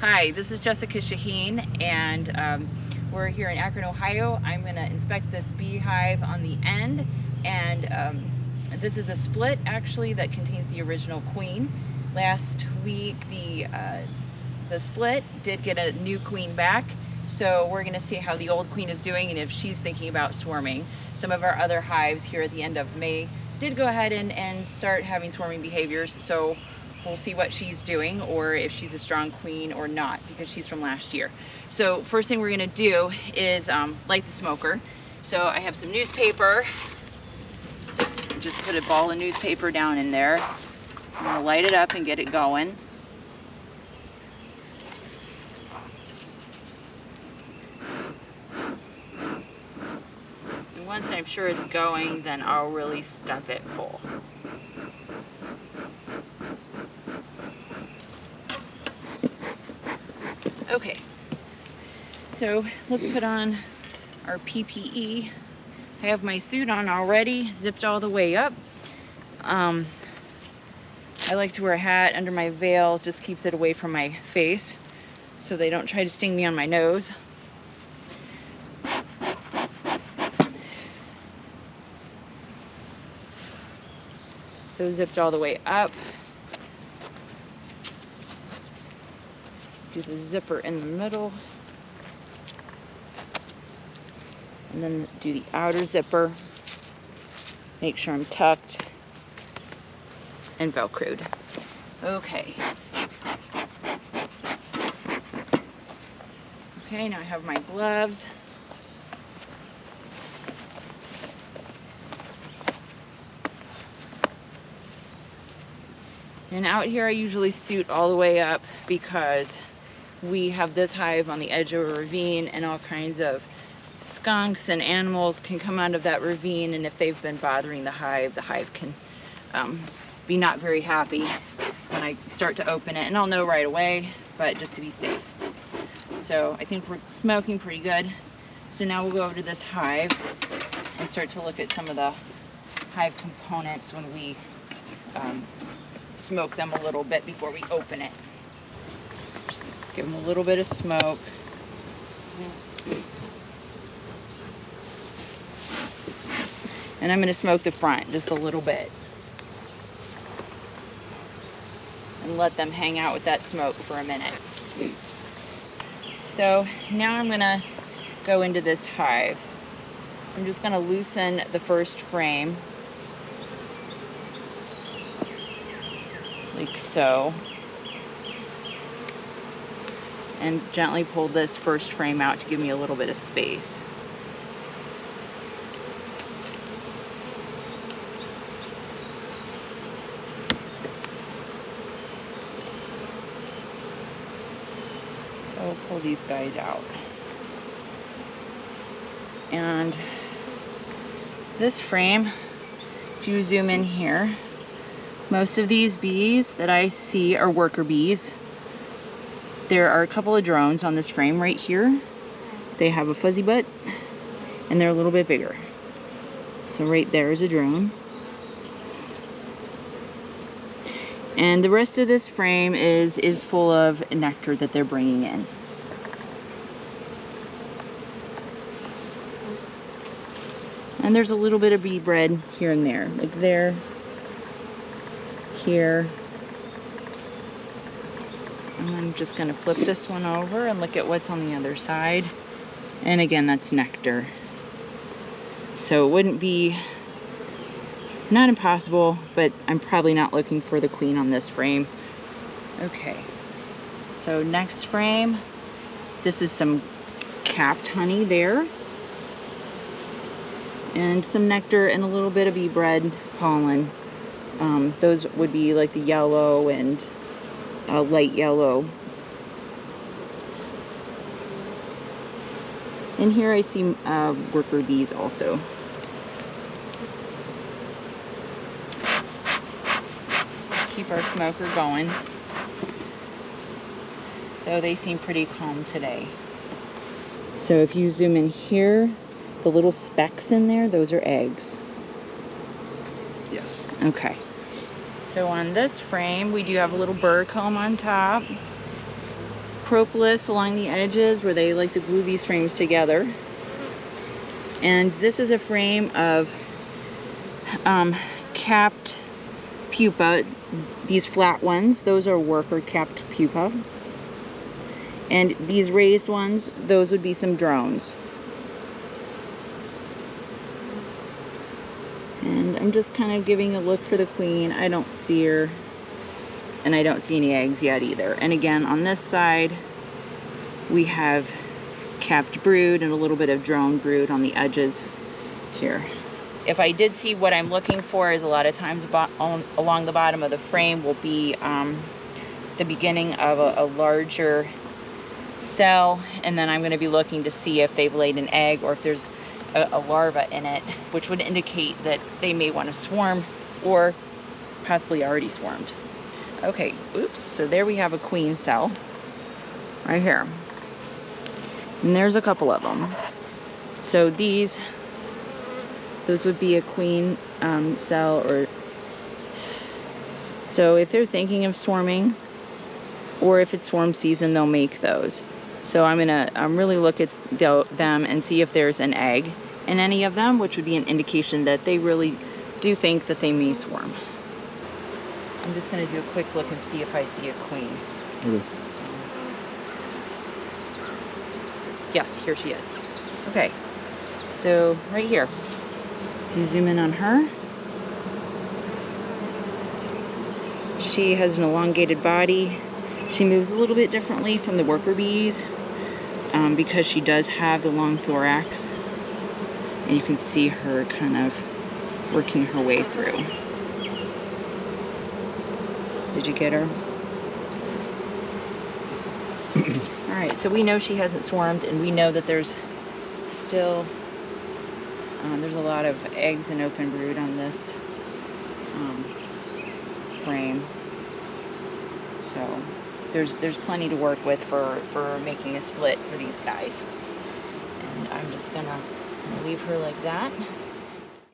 Hi, this is Jessica Shaheen, and we're here in Akron, Ohio. I'm going to inspect this beehive on the end, and this is a split actually that contains the original queen. Last week the split did get a new queen back, so we're going to see how the old queen is doing and if she's thinking about swarming. Some of our other hives here at the end of May did go ahead and start having swarming behaviors, so we'll see what she's doing or if she's a strong queen or not, because she's from last year. So first thing we're gonna do is light the smoker. So I have some newspaper. Just put a ball of newspaper down in there. I'm gonna light it up and get it going. And once I'm sure it's going, then I'll really stuff it full. Okay, so let's put on our PPE. I have my suit on already, zipped all the way up. I like to wear a hat under my veil, just keeps it away from my face so they don't try to sting me on my nose. So zipped all the way up. Do the zipper in the middle, and then do the outer zipper. Make sure I'm tucked and velcroed. Okay. Okay, now I have my gloves. And out here I usually suit all the way up because we have this hive on the edge of a ravine, and all kinds of skunks and animals can come out of that ravine, and if they've been bothering the hive can be not very happy when I start to open it, and I'll know right away, but just to be safe. So I think we're smoking pretty good. So now we'll go over to this hive and start to look at some of the hive components when we smoke them a little bit before we open it. Give them a little bit of smoke. And I'm going to smoke the front just a little bit. And let them hang out with that smoke for a minute. So now I'm going to go into this hive. I'm just going to loosen the first frame. Like so. And gently pull this first frame out to give me a little bit of space. So I'll pull these guys out. And this frame, if you zoom in here, most of these bees that I see are worker bees. There are a couple of drones on this frame right here. They have a fuzzy butt and they're a little bit bigger. So right there is a drone. And the rest of this frame is full of nectar that they're bringing in. And there's a little bit of bee bread here and there, like there, here. I'm just going to flip this one over and look at what's on the other side. And again, that's nectar. So it wouldn't be, not impossible, but I'm probably not looking for the queen on this frame. Okay, so next frame, this is some capped honey there. And some nectar and a little bit of bee bread pollen. Those would be like the yellow and light yellow. And here I see worker bees also. Keep our smoker going. Though they seem pretty calm today. So if you zoom in here, the little specks in there, those are eggs. Yes. Okay. So on this frame, we do have a little burr comb on top. propolis along the edges where they like to glue these frames together. And this is a frame of capped pupa. These flat ones, those are worker capped pupa. And these raised ones, those would be some drones. And I'm just kind of giving a look for the queen. I don't see her, and I don't see any eggs yet either. And again, on this side, we have capped brood and a little bit of drone brood on the edges here. If I did see what I'm looking for, is a lot of times along the bottom of the frame will be the beginning of a larger cell, and then I'm going to be looking to see if they've laid an egg or if there's a larva in it, which would indicate that they may want to swarm or possibly already swarmed. Okay, oops, so there we have a queen cell right here. And there's a couple of them. So those would be a queen cell, or so if they're thinking of swarming, or if it's swarm season, they'll make those. So I'm gonna really look at them and see if there's an egg in any of them, which would be an indication that they really do think that they may swarm. I'm just gonna do a quick look and see if I see a queen. Okay. Yes, here she is. Okay, so right here, you zoom in on her. She has an elongated body. She moves a little bit differently from the worker bees because she does have the long thorax. And you can see her kind of working her way through. Did you get her? All right, so we know she hasn't swarmed, and we know that there's still there's a lot of eggs and open brood on this frame. So there's plenty to work with for making a split for these guys. And I'm just gonna leave her like that.